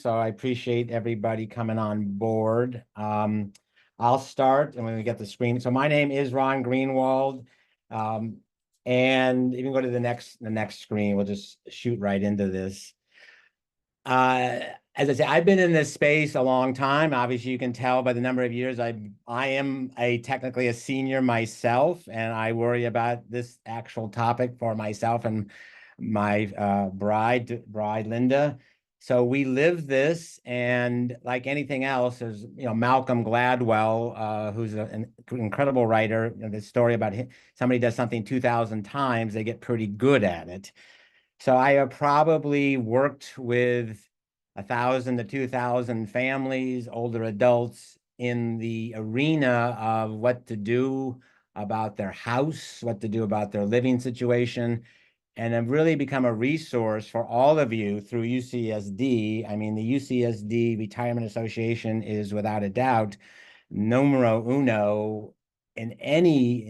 so I appreciate everybody coming on board. I'll start, and when we get the screen. So my name is Ron Greenwald, um, and you can go to the next screen. We'll just shoot right into this. Uh, as I say, I've been in this space a long time. Obviously, you can tell by the number of years. I am technically a senior myself, and I worry about this actual topic for myself and my bride Linda. So we live this, and like anything else, there's Malcolm Gladwell, who's an incredible writer. The story about somebody does something 2,000 times, they get pretty good at it. So I have probably worked with 1,000 to 2,000 families, older adults, in the arena of what to do about their house, what to do about their living situation, and have really become a resource for all of you through UCSD. I mean, the UCSD Retirement Association is without a doubt numero uno in any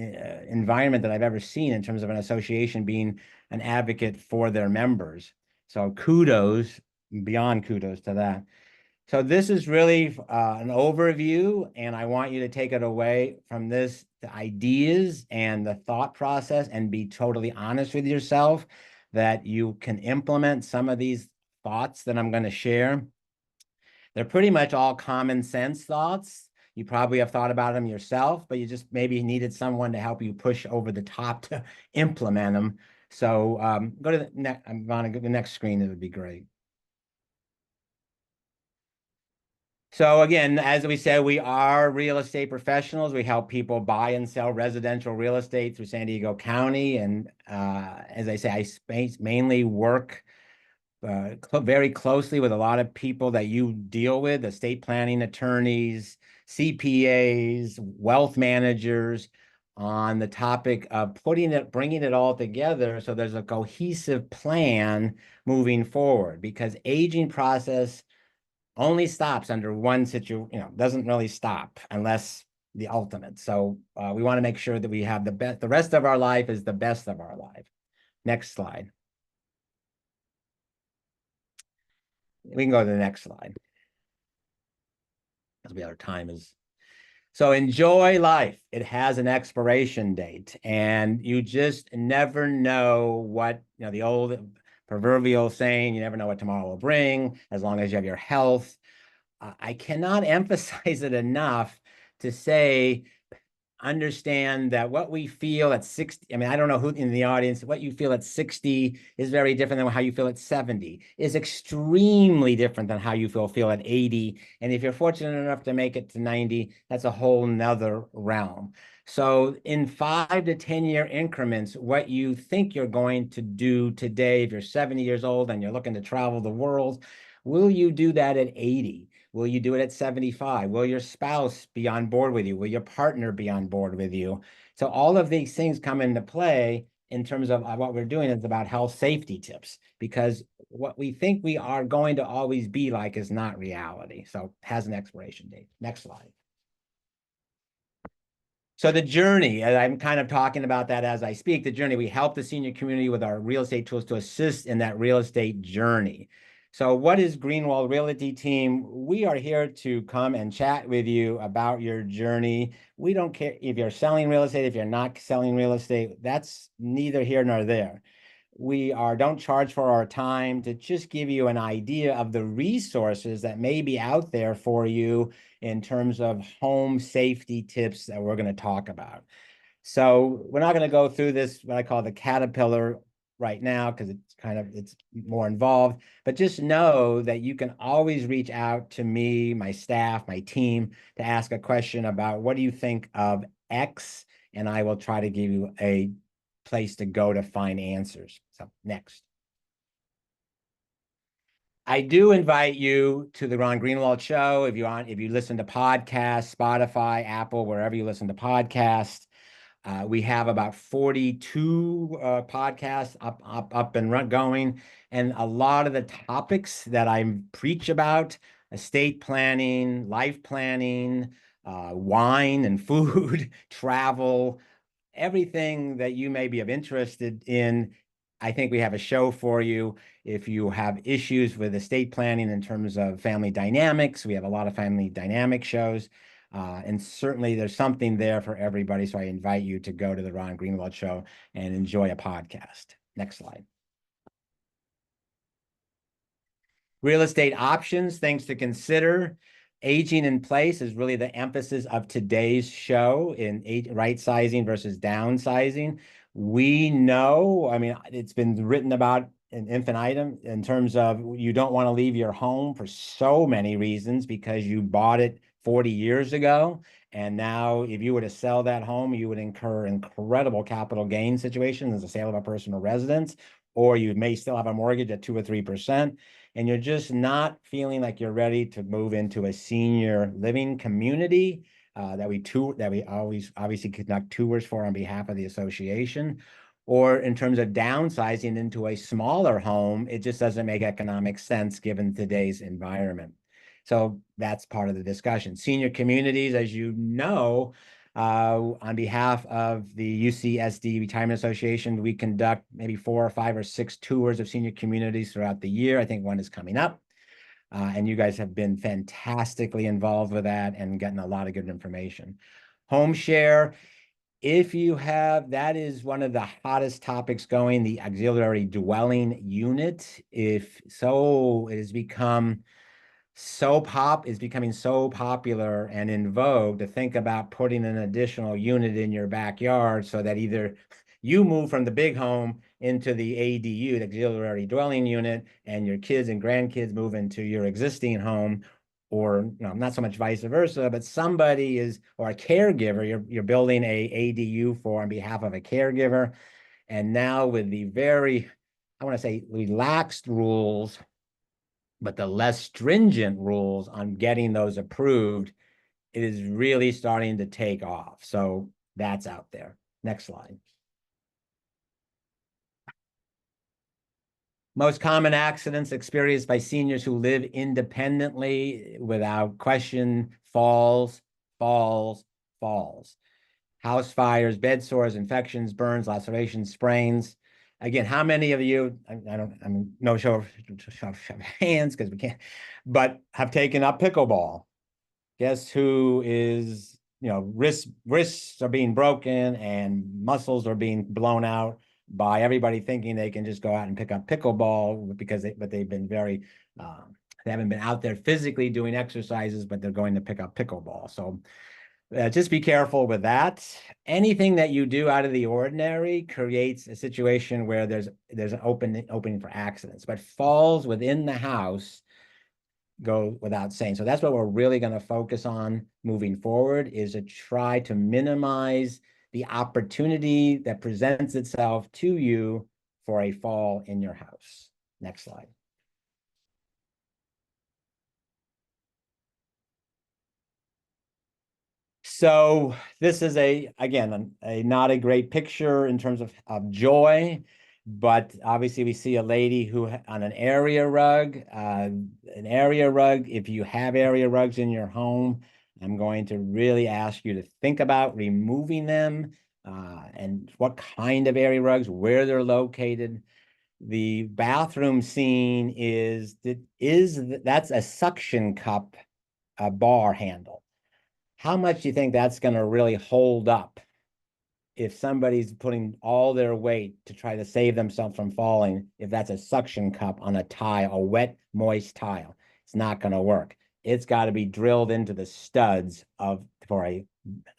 environment that I've ever seen in terms of an association being an advocate for their members. So kudos, beyond kudos to that. So this is really an overview, and I want you to take it away from this, the ideas and the thought process, and be totally honest with yourself that you can implement some of these thoughts that I'm going to share. They're pretty much all common sense thoughts. You probably have thought about them yourself, but you just maybe needed someone to help you push over the top to implement them. So go to the next. I'm going to go to the next screen. It would be great. So again, as we said, we are real estate professionals. We help people buy and sell residential real estate through San Diego County. And as I say, I mainly work very closely with a lot of people that you deal with, estate planning attorneys, CPAs, wealth managers, on the topic of bringing it all together so there's a cohesive plan moving forward, because aging process only stops under one situation, doesn't really stop unless the ultimate. So we want to make sure that we have the best, the rest of our life is the best of our life. Next slide. We can go to the next slide, because our time is. So enjoy life. It has an expiration date, and you just never know what, the old proverbial saying, you never know what tomorrow will bring, as long as you have your health. I cannot emphasize it enough to say, understand that what we feel at 60, I mean, I don't know who in the audience, what you feel at 60 is very different than how you feel at 70, is extremely different than how you feel at 80. And if you're fortunate enough to make it to 90, that's a whole nother realm. So in 5 to 10-year increments, what you think you're going to do today, if you're 70 years old and you're looking to travel the world, will you do that at 80? Will you do it at 75? Will your spouse be on board with you? Will your partner be on board with you? So all of these things come into play in terms of what we're doing is about health safety tips, because what we think we are going to always be like is not reality. So it has an expiration date. Next slide. So the journey, and I'm kind of talking about that as I speak, the journey, we help the senior community with our real estate tools to assist in that real estate journey. So what is Greenwald Realty Team? We are here to come and chat with you about your journey. We don't care if you're selling real estate, if you're not selling real estate, that's neither here nor there. We don't charge for our time, to just give you an idea of the resources that may be out there for you in terms of home safety tips that we're going to talk about. So we're not going to go through this, what I call the caterpillar right now, because it's more involved, but just know that you can always reach out to me, my staff, my team, to ask a question about what do you think of X, and I will try to give you a place to go to find answers. So next. I do invite you to the Ron Greenwald Show. If you listen to podcasts, Spotify, Apple, wherever you listen to podcasts. We have about 42 podcasts up and going, and a lot of the topics that I preach about: estate planning, life planning, wine and food, travel, everything that you may be interested in I think we have a show for you. If you have issues with estate planning in terms of family dynamics, we have a lot of family dynamic shows. And certainly there's something there for everybody. So I invite you to go to the Ron Greenwald Show and enjoy a podcast. Next slide. Real estate options, things to consider. Aging in place is really the emphasis of today's show in right sizing versus downsizing. We know, I mean, it's been written about in infinitum in terms of you don't want to leave your home for so many reasons because you bought it 40 years ago. And now, if you were to sell that home, you would incur incredible capital gain situations as a sale of a personal residence, or you may still have a mortgage at 2 or 3%, and you're just not feeling like you're ready to move into a senior living community that we always obviously conduct tours for on behalf of the association, or in terms of downsizing into a smaller home, it just doesn't make economic sense given today's environment. So that's part of the discussion. Senior communities, as you know, on behalf of the UCSD Retirement Association, we conduct maybe 4 or 5 or 6 tours of senior communities throughout the year. I think one is coming up. And you guys have been fantastically involved with that and getting a lot of good information. Home share, if you have, that is one of the hottest topics going, the auxiliary dwelling unit. If so, it has become is becoming so popular and in vogue to think about putting an additional unit in your backyard so that either you move from the big home into the ADU, the auxiliary dwelling unit, and your kids and grandkids move into your existing home, or not so much vice versa, but somebody is, or a caregiver, you're building a ADU for on behalf of a caregiver. And now with the very, I want to say relaxed rules, but the less stringent rules on getting those approved, it is really starting to take off. So that's out there. Next slide. Most common accidents experienced by seniors who live independently, without question: falls, falls, falls. House fires, bed sores, infections, burns, lacerations, sprains. Again, how many of you, I mean, no show of hands because we can't, but have taken up pickleball? Guess who is, wrists are being broken and muscles are being blown out by everybody thinking they can just go out and pick up pickleball but they've been they haven't been out there physically doing exercises, but they're going to pick up pickleball. So just be careful with that. Anything that you do out of the ordinary creates a situation where there's an opening for accidents, but falls within the house go without saying. So that's what we're really going to focus on moving forward, is to try to minimize the opportunity that presents itself to you for a fall in your house. Next slide. So this is again, not a great picture in terms of joy, but obviously we see a lady who on an area rug. If you have area rugs in your home, I'm going to really ask you to think about removing them, and what kind of area rugs, where they're located. The bathroom scene that's a suction cup, a bar handle. How much do you think that's going to really hold up if somebody's putting all their weight to try to save themselves from falling? If that's a suction cup on a tile, a wet, moist tile, it's not going to work. It's got to be drilled into the studs for a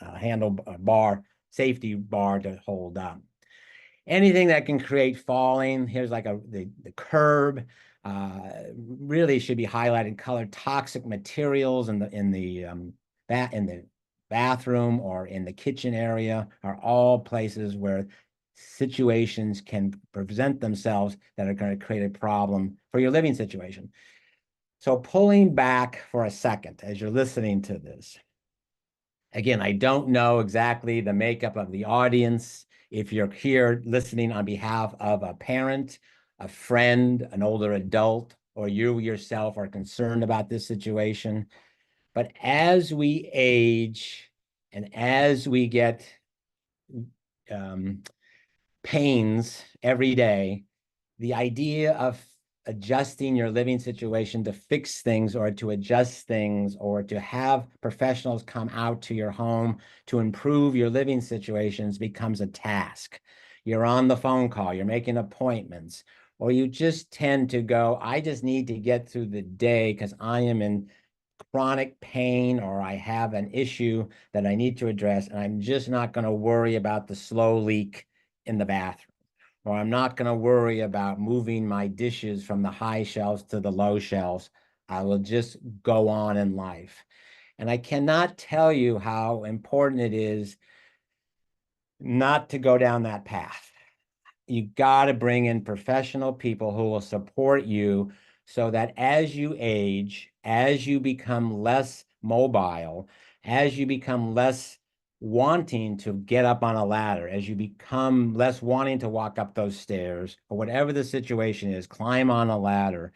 handle bar, safety bar to hold up. Anything that can create falling, here's like the curb, really should be highlighted color. Toxic materials in the bathroom or in the kitchen area are all places where situations can present themselves that are going to create a problem for your living situation. So pulling back for a second as you're listening to this, again, I don't know exactly the makeup of the audience. If you're here listening on behalf of a parent, a friend, an older adult, or you yourself are concerned about this situation. But as we age and as we get pains every day, the idea of adjusting your living situation to fix things or to adjust things or to have professionals come out to your home to improve your living situations becomes a task. You're on the phone call, you're making appointments, or you just tend to go, I just need to get through the day because I am in chronic pain or I have an issue that I need to address, and I'm just not going to worry about the slow leak in the bathroom, or I'm not going to worry about moving my dishes from the high shelves to the low shelves. I will just go on in life. And I cannot tell you how important it is not to go down that path. You got to bring in professional people who will support you so that as you age, as you become less mobile, as you become less wanting to get up on a ladder, as you become less wanting to walk up those stairs, or whatever the situation is, climb on a ladder,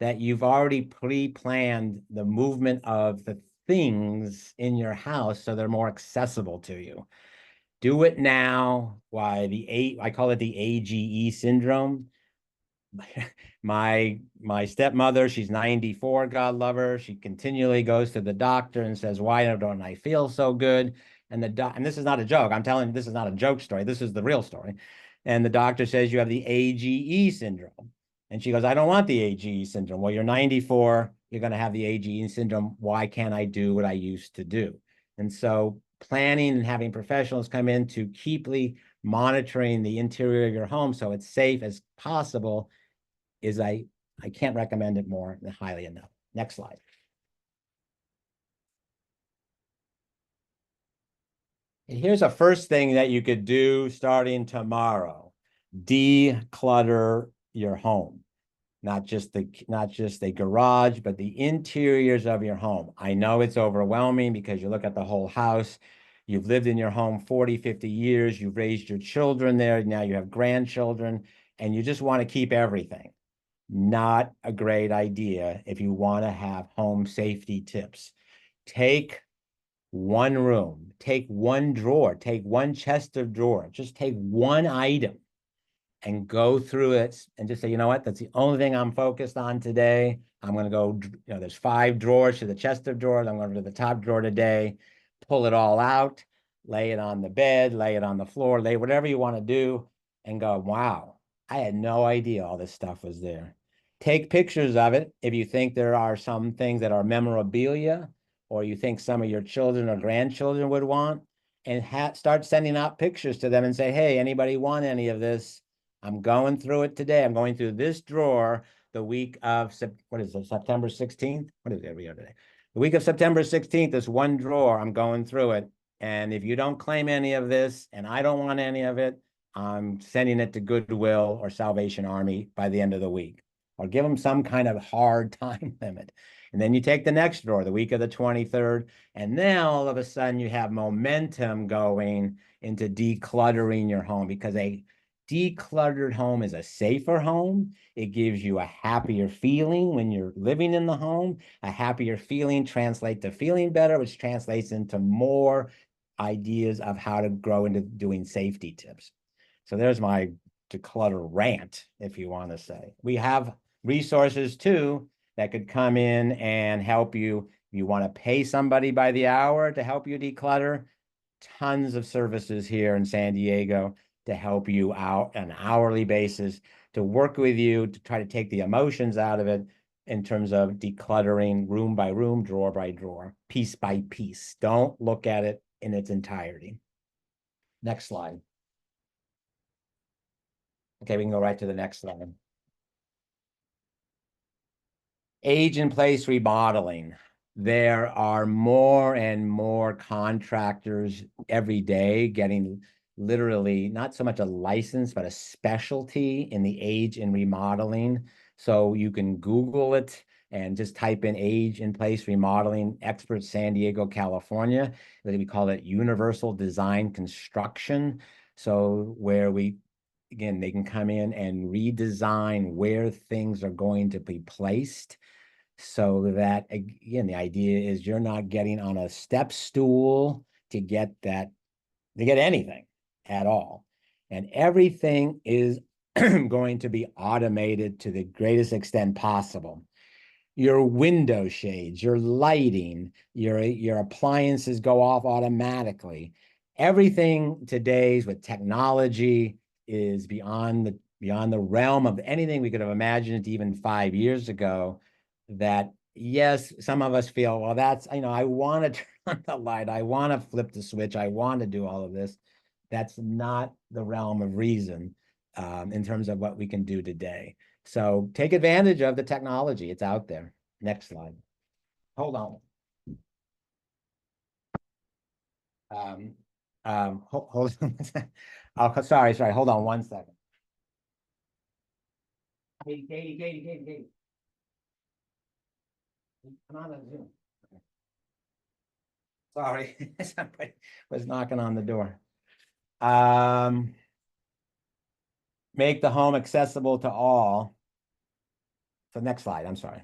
that you've already pre-planned the movement of the things in your house so they're more accessible to you. Do it now. Why I call it the AGE syndrome. My stepmother, she's 94, God love her. She continually goes to the doctor and says, "Why don't I feel so good?" And this is not a joke. I'm telling you, this is not a joke story. This is the real story. And the doctor says you have the AGE syndrome. And she goes, "I don't want the AGE syndrome." Well, you're 94, you're going to have the AGE syndrome. Why can't I do what I used to do? And so planning and having professionals come in to keep monitoring the interior of your home so it's safe as possible is I can't recommend it more highly enough. Next slide. And here's a first thing that you could do starting tomorrow. Declutter your home. Not just the garage, but the interiors of your home. I know it's overwhelming because you look at the whole house. You've lived in your home 40, 50 years. You've raised your children there. Now you have grandchildren, and you just want to keep everything. Not a great idea if you want to have home safety tips. Take one room, take one drawer, take one chest of drawers, just take one item and go through it and just say, you know what, that's the only thing I'm focused on today. I'm going to go, there's 5 drawers to the chest of drawers. I'm going to the top drawer today, pull it all out, lay it on the bed, lay it on the floor, lay whatever you want to do and go, wow, I had no idea all this stuff was there. Take pictures of it if you think there are some things that are memorabilia or you think some of your children or grandchildren would want, and start sending out pictures to them and say, hey, anybody want any of this? I'm going through it today. I'm going through this drawer the week of, what is it, September 16th? What is it every other day? The week of September 16th, this one drawer, I'm going through it. And if you don't claim any of this and I don't want any of it, I'm sending it to Goodwill or Salvation Army by the end of the week. Or give them some kind of hard time limit. And then you take the next drawer, the week of the 23rd, and then all of a sudden you have momentum going into decluttering your home because a decluttered home is a safer home. It gives you a happier feeling when you're living in the home. A happier feeling translates to feeling better, which translates into more ideas of how to grow into doing safety tips. So there's my declutter rant, if you want to say. We have resources too that could come in and help you. If you want to pay somebody by the hour to help you declutter, tons of services here in San Diego to help you out on an hourly basis, to work with you, to try to take the emotions out of it in terms of decluttering room by room, drawer by drawer, piece by piece. Don't look at it in its entirety. Next slide. Okay, we can go right to the next slide. Age in place remodeling. There are more and more contractors every day getting literally not so much a license, but a specialty in the age in remodeling. So you can Google it and just type in age in place remodeling expert San Diego, California. We call it universal design construction. So where again, they can come in and redesign where things are going to be placed so that, again, the idea is you're not getting on a step stool to get anything at all. And everything is going to be automated to the greatest extent possible. Your window shades, your lighting, your appliances go off automatically. Everything today's with technology is beyond the realm of anything we could have imagined even 5 years ago. That yes, some of us feel, well, that's, I want to turn on the light, I want to flip the switch, I want to do all of this. That's not the realm of reason in terms of what we can do today. So take advantage of the technology. It's out there. Next slide. Hold on. Hold on. Oh, sorry. Hold on 1 second. Katie. Come on the Zoom. Okay. Sorry, somebody was knocking on the door. Make the home accessible to all. So next slide. I'm sorry.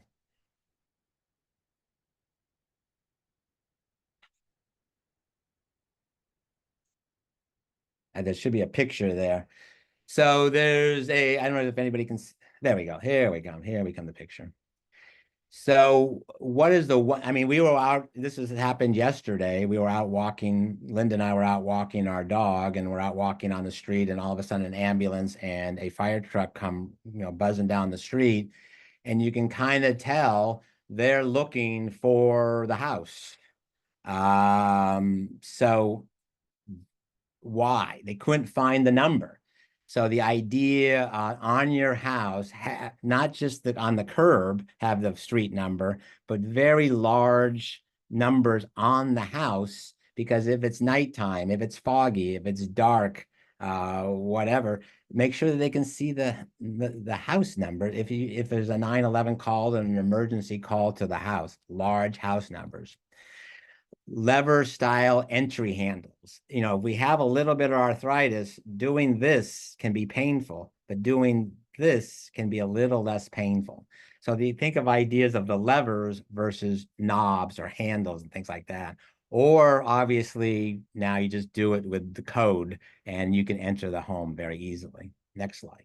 And there should be a picture there. So there's I don't know if anybody can, there we go. Here we go. Here we come, the picture. So what is the one? I mean, we were out, this has happened yesterday. We were out walking, Linda and I were out walking our dog, and we're out walking on the street, and all of a sudden an ambulance and a fire truck come, buzzing down the street. And you can kind of tell they're looking for the house. So why? They couldn't find the number. So the idea on your house, not just that on the curb have the street number, but very large numbers on the house, because if it's nighttime, if it's foggy, if it's dark, whatever, make sure that they can see the house number. If there's a 911 call and an emergency call to the house, large house numbers. Lever style entry handles. If we have a little bit of arthritis, doing this can be painful, but doing this can be a little less painful. So you think of ideas of the levers versus knobs or handles and things like that. Or obviously now you just do it with the code and you can enter the home very easily. Next slide.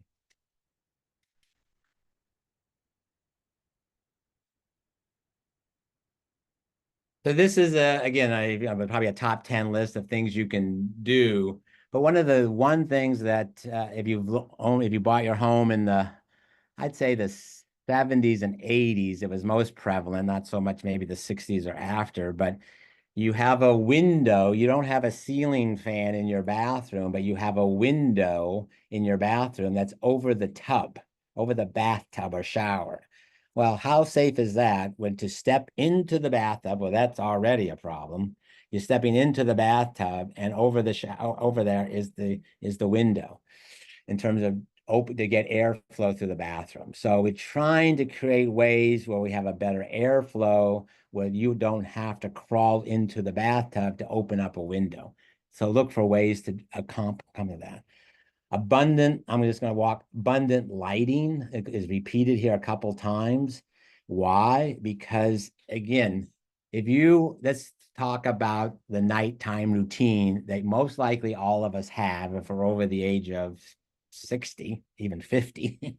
So this is again, probably a top 10 list of things you can do. But one of the things that if you bought your home in I'd say the 70s and 80s, it was most prevalent, not so much maybe the 60s or after, but you have a window. You don't have a ceiling fan in your bathroom, but you have a window in your bathroom that's over the tub, over the bathtub or shower. Well, how safe is that when to step into the bathtub? Well, that's already a problem. You're stepping into the bathtub, and over there is the window in terms of open to get airflow through the bathroom. So we're trying to create ways where we have a better airflow, where you don't have to crawl into the bathtub to open up a window. So look for ways to come to that. I'm just going to walk. Abundant lighting is repeated here a couple times. Why? Because again, let's talk about the nighttime routine that most likely all of us have if we're over the age of 60, even 50.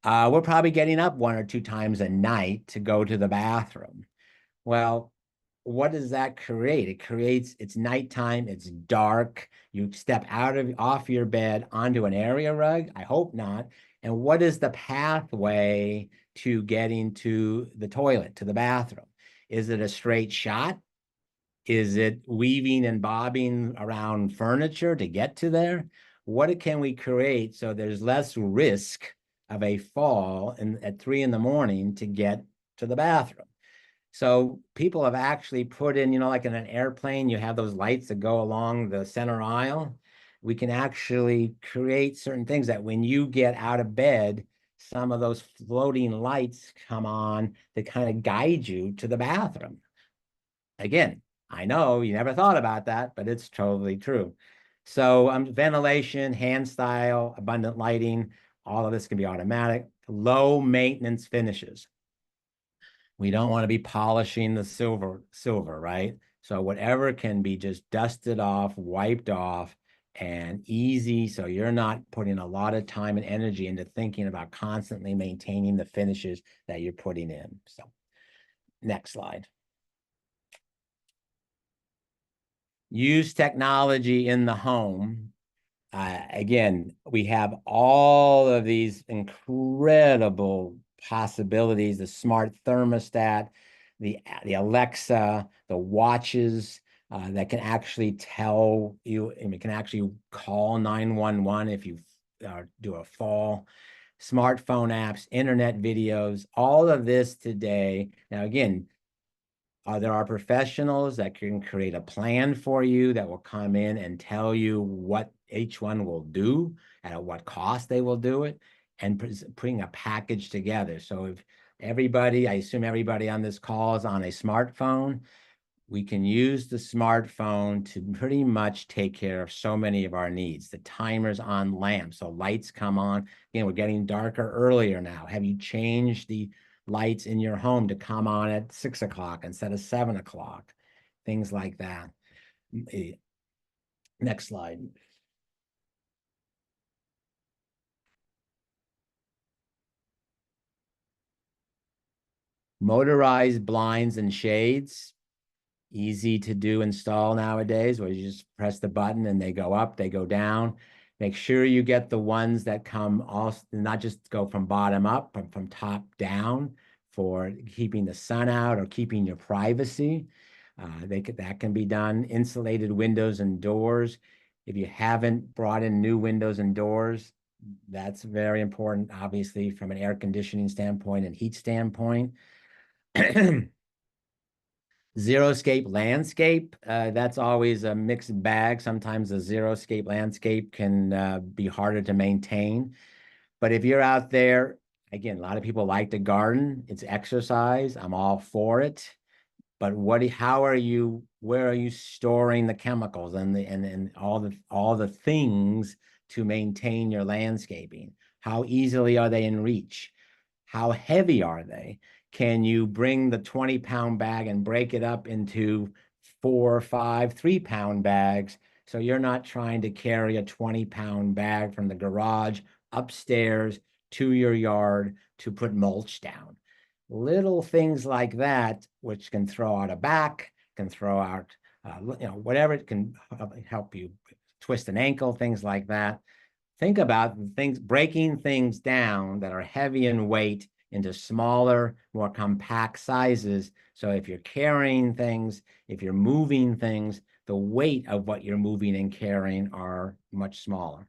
We're probably getting up 1 or 2 times a night to go to the bathroom. Well, what does that create? It's nighttime, it's dark. You step off your bed onto an area rug. I hope not. And what is the pathway to getting to the toilet, to the bathroom? Is it a straight shot? Is it weaving and bobbing around furniture to get to there? What can we create so there's less risk of a fall at 3 a.m. to get to the bathroom? So people have actually put in, like in an airplane, you have those lights that go along the center aisle. We can actually create certain things that when you get out of bed, some of those floating lights come on to kind of guide you to the bathroom. Again, I know you never thought about that, but it's totally true. So ventilation, hand style, abundant lighting, all of this can be automatic. Low maintenance finishes. We don't want to be polishing the silver, right? So whatever can be just dusted off, wiped off, and easy. So you're not putting a lot of time and energy into thinking about constantly maintaining the finishes that you're putting in. So next slide. Use technology in the home. Again, we have all of these incredible possibilities, the smart thermostat, the Alexa, the watches that can actually tell you, and it can actually call 911 if you do a fall, smartphone apps, internet videos, all of this today. Now, again, there are professionals that can create a plan for you that will come in and tell you what each one will do and at what cost they will do it, and putting a package together. So if everybody, I assume everybody on this call is on a smartphone, we can use the smartphone to pretty much take care of so many of our needs. The timers on lamps, so lights come on. Again, we're getting darker earlier now. Have you changed the lights in your home to come on at 6 o'clock instead of 7 o'clock? Things like that. Next slide. Motorized blinds and shades. Easy to do install nowadays, where you just press the button and they go up, they go down. Make sure you get the ones that come also, not just go from bottom up, but from top down for keeping the sun out or keeping your privacy. That can be done. Insulated windows and doors. If you haven't brought in new windows and doors, that's very important, obviously, from an air conditioning standpoint and heat standpoint. Xeriscape landscape, that's always a mixed bag. Sometimes a xeriscape landscape can be harder to maintain. But if you're out there, again, a lot of people like to garden. It's exercise. I'm all for it. But where are you storing the chemicals and all the things to maintain your landscaping? How easily are they in reach? How heavy are they? Can you bring the 20-pound bag and break it up into 4 or 5 3-pound bags? So you're not trying to carry a 20-pound bag from the garage upstairs to your yard to put mulch down. Little things like that, which can throw out a back, can throw out, whatever it can help you twist an ankle, things like that. Think about things, breaking things down that are heavy in weight into smaller, more compact sizes. So if you're carrying things, if you're moving things, the weight of what you're moving and carrying are much smaller.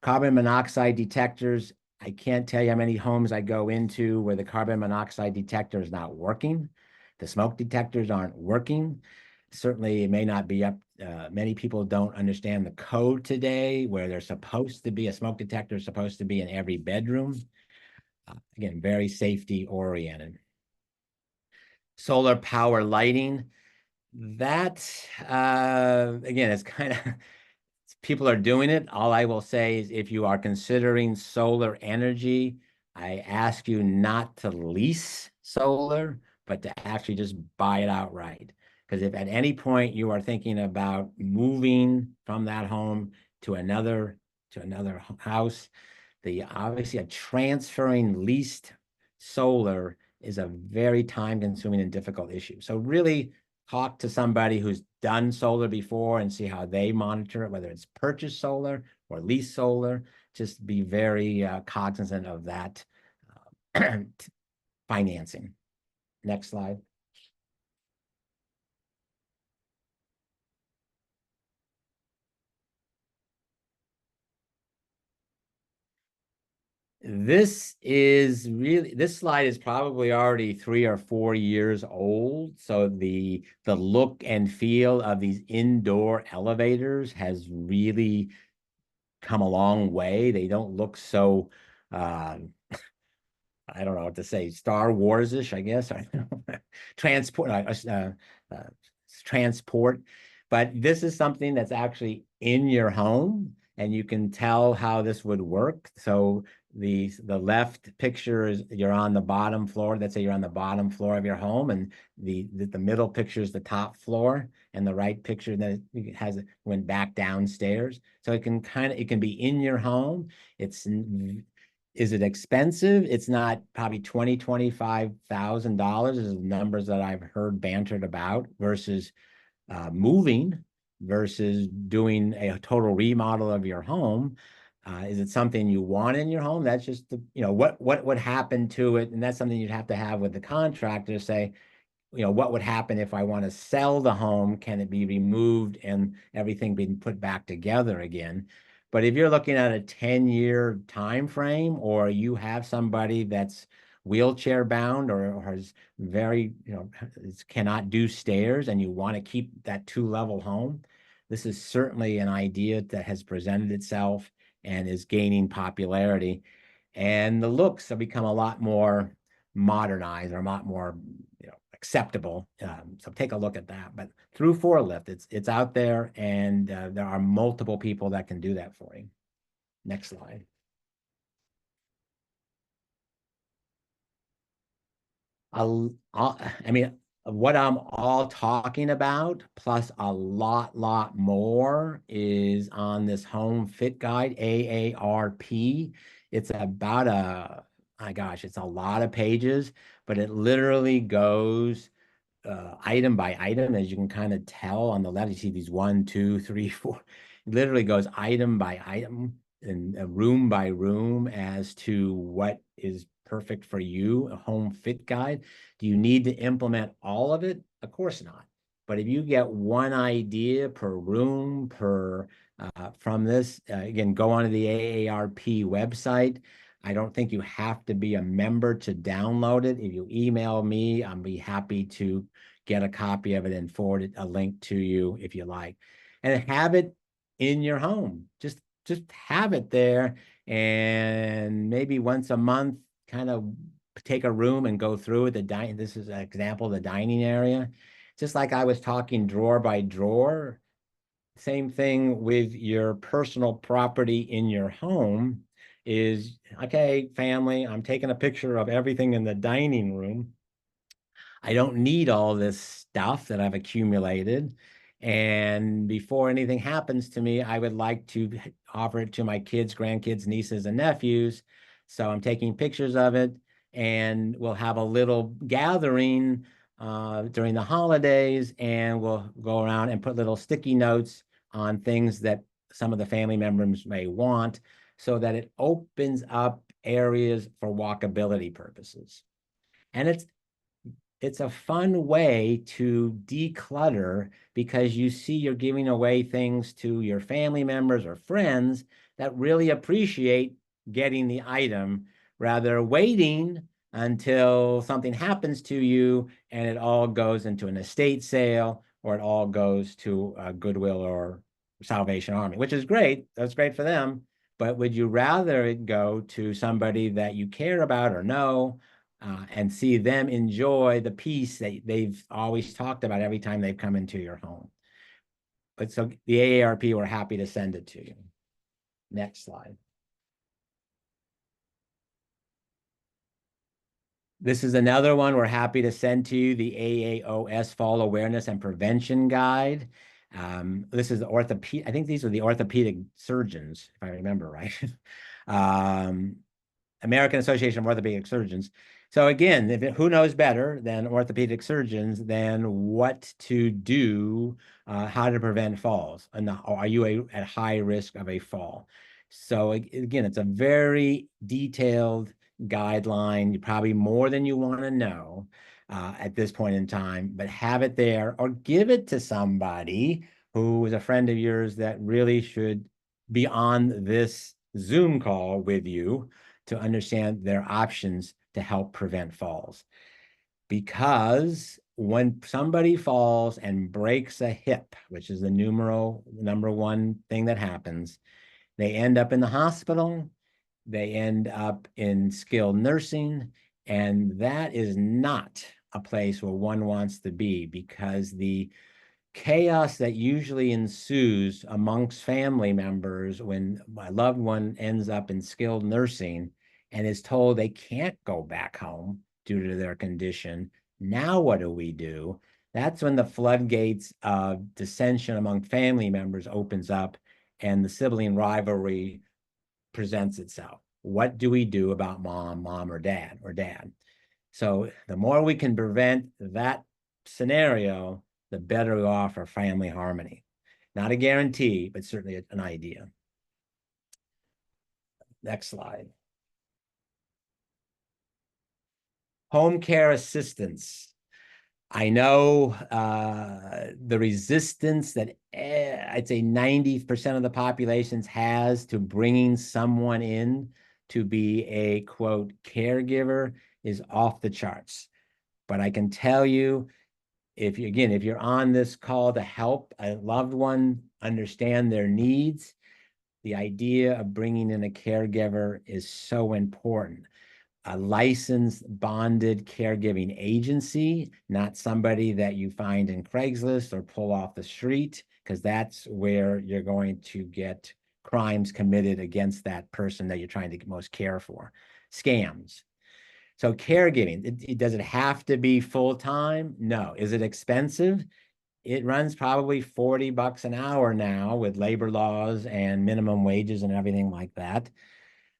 Carbon monoxide detectors. I can't tell you how many homes I go into where the carbon monoxide detector is not working. The smoke detectors aren't working. Certainly, it may not be up. Many people don't understand the code today where there's supposed to be a smoke detector supposed to be in every bedroom. Again, very safety oriented. Solar power lighting. That, again, it's kind of, people are doing it. All I will say is if you are considering solar energy, I ask you not to lease solar, but to actually just buy it outright. Because if at any point you are thinking about moving from that home to another house, obviously a transferring leased solar is a very time-consuming and difficult issue. So really talk to somebody who's done solar before and see how they monitor it, whether it's purchase solar or lease solar. Just be very cognizant of that financing. Next slide. This slide is probably already 3 or 4 years old. So the look and feel of these indoor elevators has really come a long way. They don't look so I don't know what to say, Star Wars-ish, I guess. Transport, transport. But this is something that's actually in your home, and you can tell how this would work. So The left picture is you're on the bottom floor. Let's say you're on the bottom floor of your home, and the middle picture is the top floor, and the right picture then it has went back downstairs. So it can be in your home. It's is it expensive? It's not probably $25,000 is the numbers that I've heard bantered about versus moving versus doing a total remodel of your home. Is it something you want in your home? That's just what would happen to it, and that's something you'd have to have with the contractor to say, what would happen if I want to sell the home? Can it be removed and everything being put back together again? But if you're looking at a 10-year time frame, or you have somebody that's wheelchair bound or is very, cannot do stairs, and you want to keep that two-level home, this is certainly an idea that has presented itself and is gaining popularity. And the looks have become a lot more modernized or a lot more, acceptable. So take a look at that. But through 4Lift, it's out there, and there are multiple people that can do that for you. Next slide. I mean, what I'm all talking about, plus a lot more, is on this home fit guide, AARP. It's about my gosh, it's a lot of pages, but it literally goes item by item. As you can kind of tell on the left, you see these 1, 2, 3, 4. It literally goes item by item and room by room as to what is perfect for you, a home fit guide. Do you need to implement all of it? Of course not. But if you get one idea per room, from this, again, go onto the AARP website. I don't think you have to be a member to download it. If you email me, I'll be happy to get a copy of it and forward it, a link to you if you like. And have it in your home. Just have it there, and maybe once a month, kind of take a room and go through it. This is an example of the dining area. Just like I was talking drawer by drawer, same thing with your personal property in your home is, okay, family, I'm taking a picture of everything in the dining room. I don't need all this stuff that I've accumulated. And before anything happens to me, I would like to offer it to my kids, grandkids, nieces, and nephews. So I'm taking pictures of it, and we'll have a little gathering during the holidays, and we'll go around and put little sticky notes on things that some of the family members may want, so that it opens up areas for walkability purposes. And it's a fun way to declutter, because you see you're giving away things to your family members or friends that really appreciate getting the item, rather waiting until something happens to you and it all goes into an estate sale, or it all goes to Goodwill or Salvation Army, which is great. That's great for them. But would you rather it go to somebody that you care about or know, and see them enjoy the piece that they've always talked about every time they've come into your home? But so the AARP, we're happy to send it to you. Next slide. This is another one we're happy to send to you, the AAOS Fall Awareness and Prevention Guide. This is the orthopedic, I think these are the orthopedic surgeons, if I remember right. American Association of Orthopedic Surgeons. So again, who knows better than orthopedic surgeons than what to do, how to prevent falls, and are you at high risk of a fall? So again, it's a very detailed guideline, probably more than you want to know at this point in time, but have it there, or give it to somebody who is a friend of yours that really should be on this Zoom call with you to understand their options to help prevent falls. Because when somebody falls and breaks a hip, which is the number one thing that happens, they end up in the hospital, they end up in skilled nursing, and that is not a place where one wants to be, because the chaos that usually ensues amongst family members when a loved one ends up in skilled nursing and is told they can't go back home due to their condition. Now, what do we do? That's when the floodgates of dissension among family members opens up and the sibling rivalry presents itself. What do we do about mom or dad or dad? So the more we can prevent that scenario, the better we are for family harmony. Not a guarantee, but certainly an idea. Next slide. Home care assistance. I know the resistance that I'd say 90% of the population has to bringing someone in to be a, quote, caregiver is off the charts. But I can tell you, if you're on this call to help a loved one understand their needs, the idea of bringing in a caregiver is so important. A licensed, bonded caregiving agency, not somebody that you find in Craigslist or pull off the street, because that's where you're going to get crimes committed against that person that you're trying to most care for. Scams. So caregiving, does it have to be full-time? No. Is it expensive? It runs probably $40 an hour now with labor laws and minimum wages and everything like that.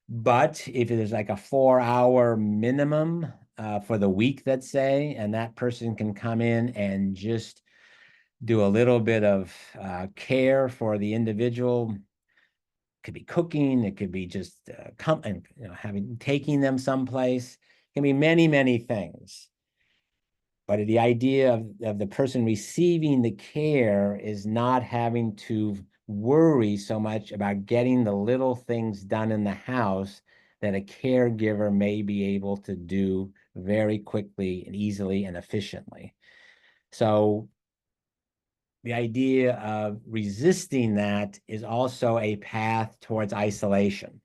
But if there's like a 4-hour minimum for the week, let's say, and that person can come in and just do a little bit of care for the individual, it could be cooking, it could be just taking them someplace, it can be many, many things. But the idea of the person receiving the care is not having to worry so much about getting the little things done in the house that a caregiver may be able to do very quickly and easily and efficiently. So the idea of resisting that is also a path towards isolation,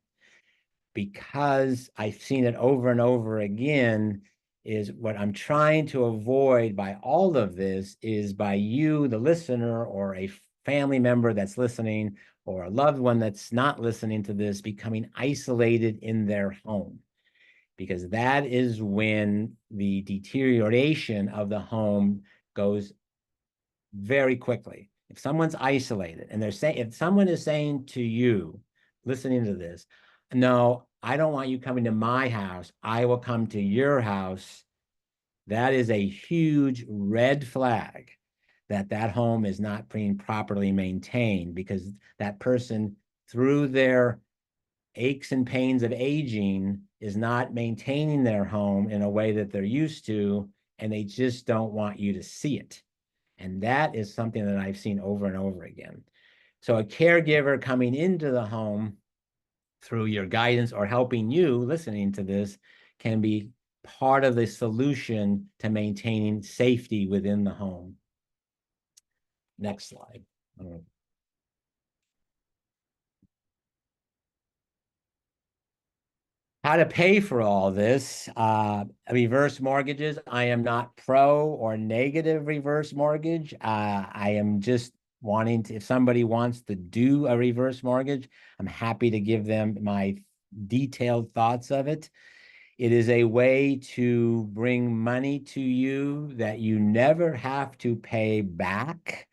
because I've seen it over and over again. Is what I'm trying to avoid by all of this is by you, the listener, or a family member that's listening, or a loved one that's not listening to this, becoming isolated in their home. Because that is when the deterioration of the home goes very quickly. If someone's isolated and if someone is saying to you, listening to this, no, I don't want you coming to my house, I will come to your house, that is a huge red flag that home is not being properly maintained, because that person, through their aches and pains of aging, is not maintaining their home in a way that they're used to, and they just don't want you to see it. And that is something that I've seen over and over again. So a caregiver coming into the home through your guidance or helping you listening to this can be part of the solution to maintaining safety within the home. Next slide. How to pay for all this. Reverse mortgages. I am not pro or negative reverse mortgage. I am just wanting to, if somebody wants to do a reverse mortgage, I'm happy to give them my detailed thoughts of it. It is a way to bring money to you that you never have to pay back,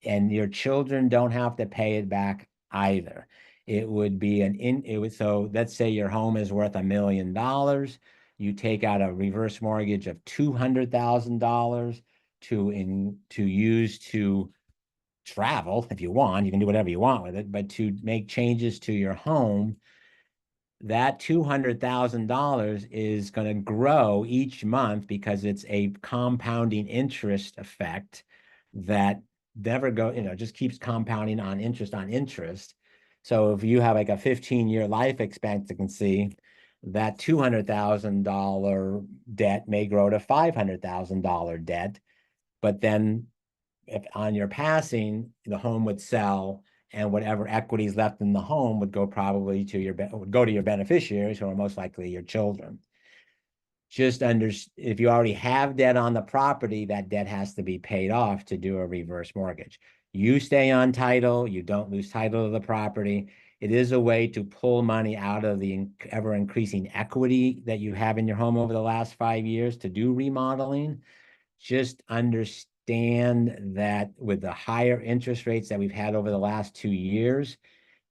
and your children don't have to pay it back either. It would be so let's say your home is worth $1 million. You take out a reverse mortgage of $200,000 to use to travel if you want. You can do whatever you want with it, but to make changes to your home, that $200,000 is going to grow each month because it's a compounding interest effect that never just keeps compounding on interest on interest. So if you have like a 15-year life expectancy, that $200,000 debt may grow to $500,000 debt. But then if on your passing, the home would sell, and whatever equity is left in the home would go probably to your beneficiaries, who are most likely your children. If you already have debt on the property, that debt has to be paid off to do a reverse mortgage. You stay on title, you don't lose title of the property. It is a way to pull money out of the ever increasing equity that you have in your home over the last 5 years to do remodeling. Just understand that with the higher interest rates that we've had over the last 2 years,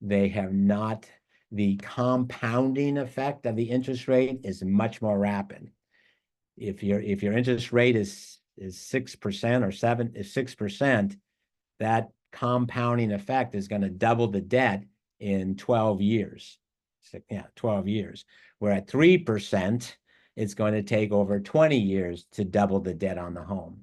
they have not, the compounding effect of the interest rate is much more rapid. If your interest rate is 6% or 6%, that compounding effect is going to double the debt in 12 years. Yeah, 12 years. Where at 3%, it's going to take over 20 years to double the debt on the home.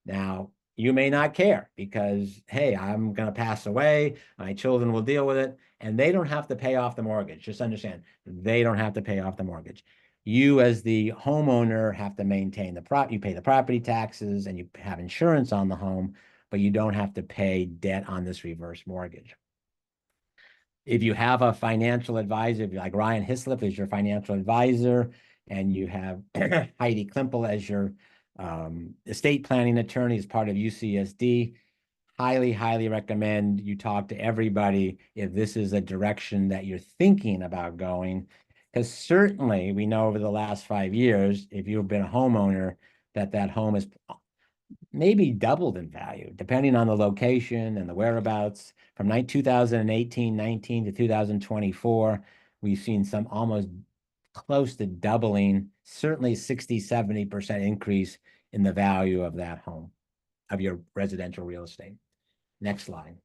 Now, you may not care because, hey, I'm going to pass away, my children will deal with it, and they don't have to pay off the mortgage. Just understand, they don't have to pay off the mortgage. You, as the homeowner, have to maintain you pay the property taxes and you have insurance on the home, but you don't have to pay debt on this reverse mortgage. If you have a financial advisor, like Ryan Hislop is your financial advisor, and you have Heidi Klimpel as your estate planning attorney as part of UCSD, highly, highly recommend you talk to everybody if this is a direction that you're thinking about going. Because certainly we know over the last 5 years, if you've been a homeowner, that home is maybe doubled in value, depending on the location and the whereabouts. From 2018, 19 to 2024, we've seen some almost close to doubling, certainly 60, 70% increase in the value of that home, of your residential real estate. Next slide.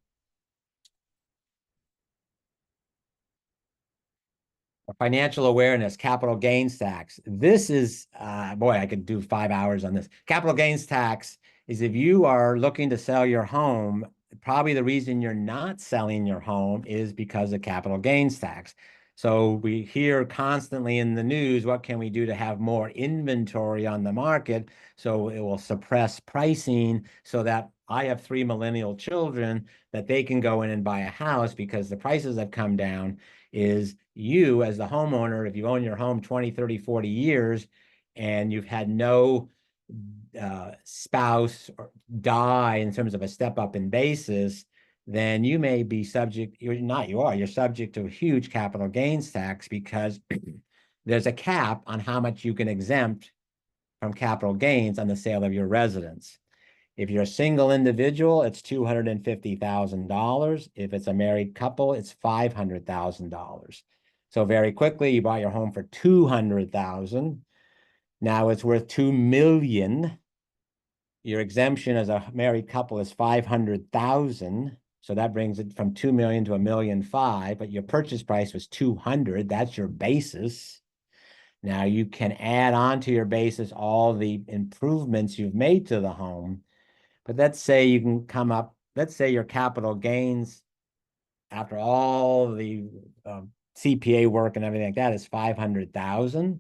Financial awareness, capital gains tax. This is, boy, I could do 5 hours on this. Capital gains tax is if you are looking to sell your home, probably the reason you're not selling your home is because of capital gains tax. So we hear constantly in the news, what can we do to have more inventory on the market? So it will suppress pricing so that I have 3 millennial children that they can go in and buy a house because the prices have come down. Is you as the homeowner, if you own your home 20, 30, 40 years and you've had no spouse or die in terms of a step up in basis, then you may be subject, you're subject to a huge capital gains tax because there's a cap on how much you can exempt from capital gains on the sale of your residence. If you're a single individual, it's $250,000. If it's a married couple, it's $500,000. So very quickly, you bought your home for $200,000. Now it's worth $2 million. Your exemption as a married couple is $500,000. So that brings it from $2 million to $1.5 million, but your purchase price was $200,000. That's your basis. Now you can add on to your basis all the improvements you've made to the home. But let's say you can come up, let's say your capital gains after all the CPA work and everything like that is $500,000.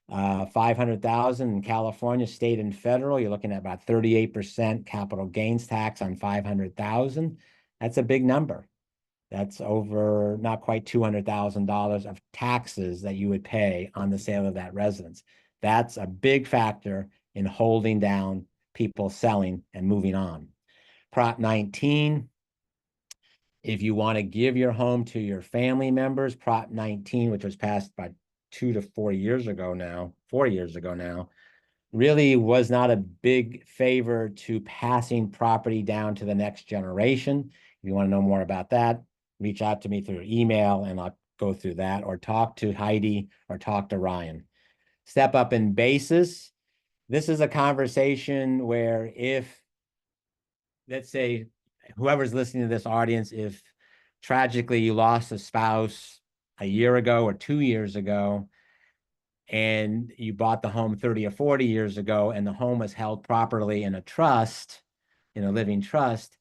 500,000 in California, state and federal, you're looking at about 38% capital gains tax on 500,000. That's a big number. That's over not quite $200,000 of taxes that you would pay on the sale of that residence. That's a big factor in holding down people selling and moving on. Prop 19, if you want to give your home to your family members, Prop 19, which was passed about 2 to 4 years ago now, 4 years ago now, really was not a big favor to passing property down to the next generation. If you want to know more about that, reach out to me through email and I'll go through that, or talk to Heidi or talk to Ryan. Step up in basis. This is a conversation where if, let's say, whoever's listening to this audience, if tragically you lost a spouse a year ago or 2 years ago, and you bought the home 30 or 40 years ago, and the home was held properly in a trust, in a living trust,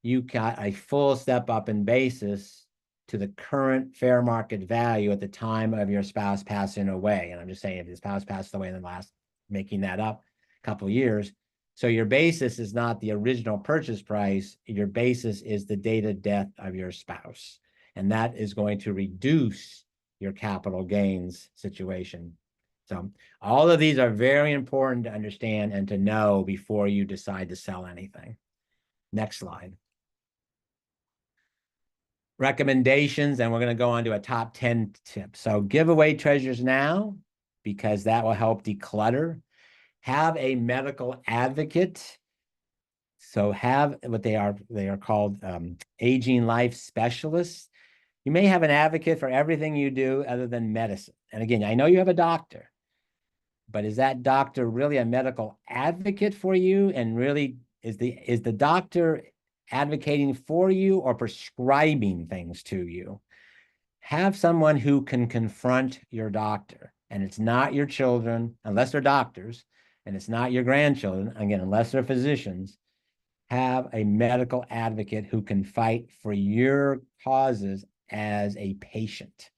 you got a full step up in basis to the current fair market value at the time of your spouse passing away. And I'm just saying, if your spouse passed away in the last, making that up, couple of years. So your basis is not the original purchase price. Your basis is the date of death of your spouse. And that is going to reduce your capital gains situation. So all of these are very important to understand and to know before you decide to sell anything. Next slide. recommendations, and we're going to go on to a top 10 tip. So give away treasures now because that will help declutter. Have a medical advocate. So have what they are called aging life specialists. You may have an advocate for everything you do other than medicine. And again, I know you have a doctor, but is that doctor really a medical advocate for you? And really, is the doctor advocating for you or prescribing things to you? Have someone who can confront your doctor. And it's not your children, unless they're doctors, and it's not your grandchildren, again, unless they're physicians. Have a medical advocate who can fight for your causes as a patient.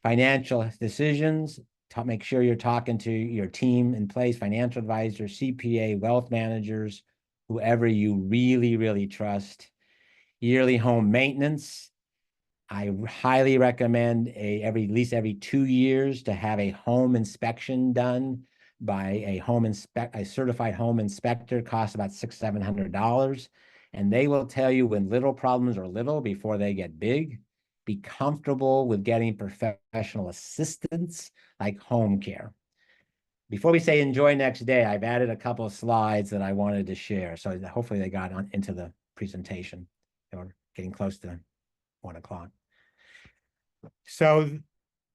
Financial decisions, make sure you're talking to your team in place, financial advisors, CPA, wealth managers, whoever you really, really trust. Yearly home maintenance. I highly recommend at least every 2 years to have a home inspection done by a certified home inspector. Costs about $600-700, and they will tell you when little problems are little before they get big. Be comfortable with getting professional assistance like home care. Before we say enjoy next day, I've added a couple of slides that I wanted to share, so hopefully they got into the presentation. We're getting close to 1 o'clock. So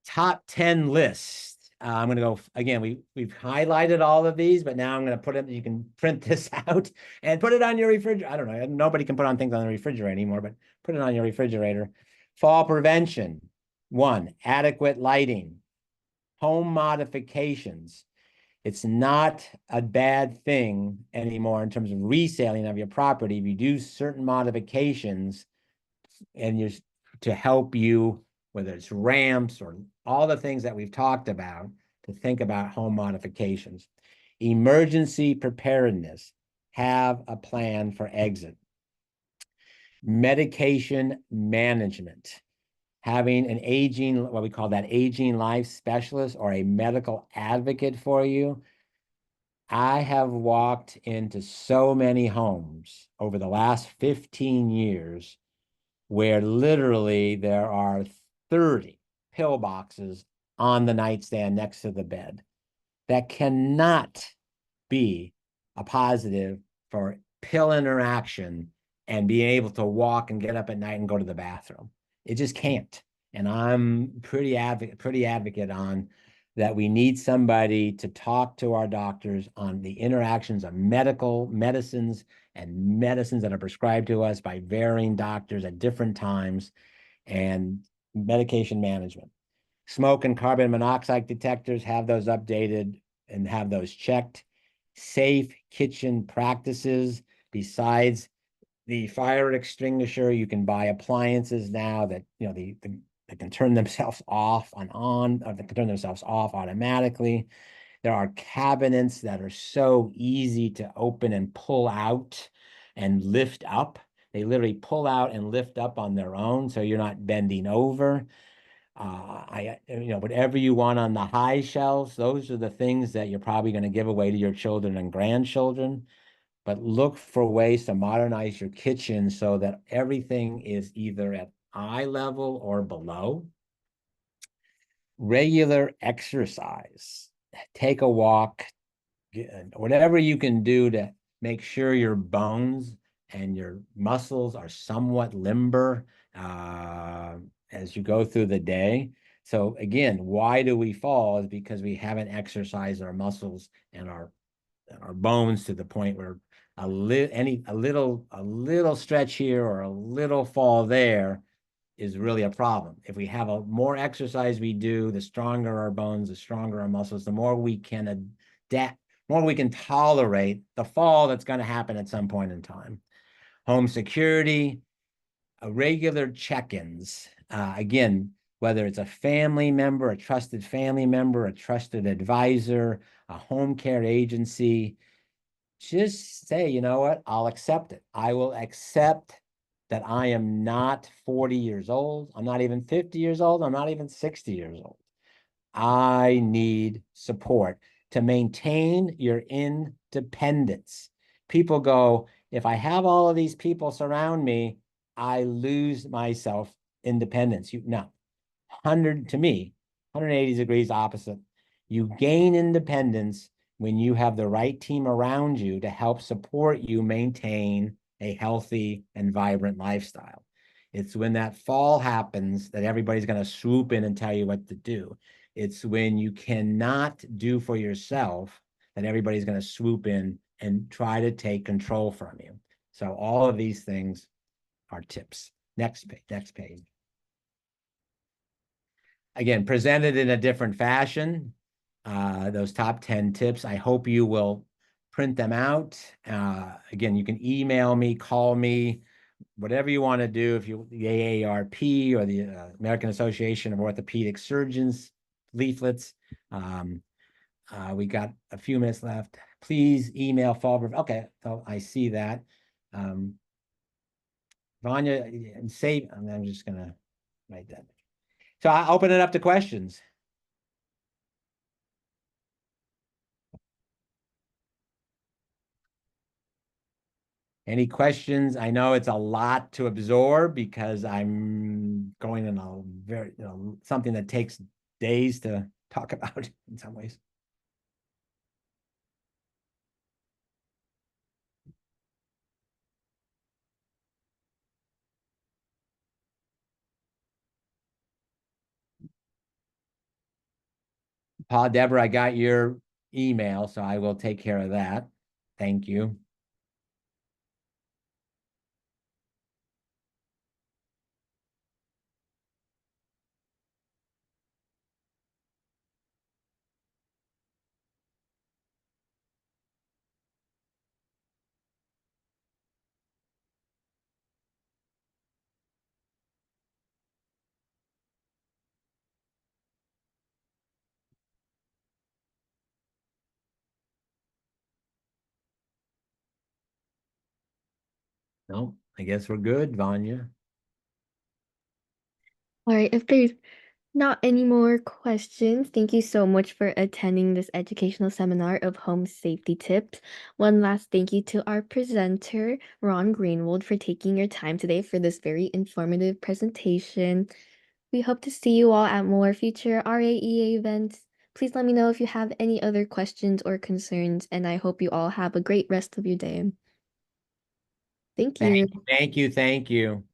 top 10 list. I'm going to go again. We've highlighted all of these, but now I'm going to put it. You can print this out and put it on your refrigerator. I don't know. Nobody can put on things on the refrigerator anymore, but put it on your refrigerator. Fall prevention. 1, adequate lighting. Home modifications. It's not a bad thing anymore in terms of reselling of your property. If you do certain modifications and you're to help you, whether it's ramps or all the things that we've talked about, to think about home modifications. Emergency preparedness. Have a plan for exit. Medication management. Having an aging, what we call that aging life specialist or a medical advocate for you. I have walked into so many homes over the last 15 years where literally there are 30 pill boxes on the nightstand next to the bed. That cannot be a positive for pill interaction and being able to walk and get up at night and go to the bathroom. It just can't. And I'm pretty advocate on that. We need somebody to talk to our doctors on the interactions of medicines and medicines that are prescribed to us by varying doctors at different times, and medication management. Smoke and carbon monoxide detectors, have those updated and have those checked. Safe kitchen practices. Besides the fire extinguisher, you can buy appliances now that that can turn themselves off and on, or that can turn themselves off automatically. There are cabinets that are so easy to open and pull out and lift up. They literally pull out and lift up on their own, so you're not bending over. Whatever you want on the high shelves, those are the things that you're probably going to give away to your children and grandchildren. But look for ways to modernize your kitchen so that everything is either at eye level or below. Regular exercise. Take a walk, whatever you can do to make sure your bones and your muscles are somewhat limber as you go through the day. So again, why do we fall? Is because we haven't exercised our muscles and our bones to the point where a little stretch here or a little fall there is really a problem. If we have more exercise we do, the stronger our bones, the stronger our muscles, the more we can adapt, more we can tolerate the fall that's going to happen at some point in time. Home security, regular check-ins. Again, whether it's a family member, a trusted family member, a trusted advisor, a home care agency, just say, you know what, I'll accept it. I will accept that I am not 40 years old. I'm not even 50 years old. I'm not even 60 years old. I need support to maintain your independence. People go, if I have all of these people surround me, I lose myself independence. No, 100 to me, 180 degrees opposite. You gain independence when you have the right team around you to help support you maintain a healthy and vibrant lifestyle. It's when that fall happens that everybody's going to swoop in and tell you what to do. It's when you cannot do for yourself that everybody's going to swoop in and try to take control from you. So all of these things are tips. Next page, next page. Again, presented in a different fashion. Those top 10 tips. I hope you will print them out. Again, you can email me, call me, whatever you want to do. If you, the AARP or the American Association of Orthopedic Surgeons leaflets. We got a few minutes left. Please email Fallbrook. Okay, so I see that. Vanya, save. I'm just gonna write that. So I'll open it up to questions. Any questions? I know it's a lot to absorb because I'm going in a very, something that takes days to talk about in some ways. Paul, Deborah, I got your email, so I will take care of that. Thank you. No, I guess we're good, Vanya. All right, if there's not any more questions, thank you so much for attending this educational seminar of home safety tips. One last thank you to our presenter, Ron Greenwald, for taking your time today for this very informative presentation. We hope to see you all at more future RAEA events. Please let me know if you have any other questions or concerns, and I hope you all have a great rest of your day. Thank you. Thank you. Thank you.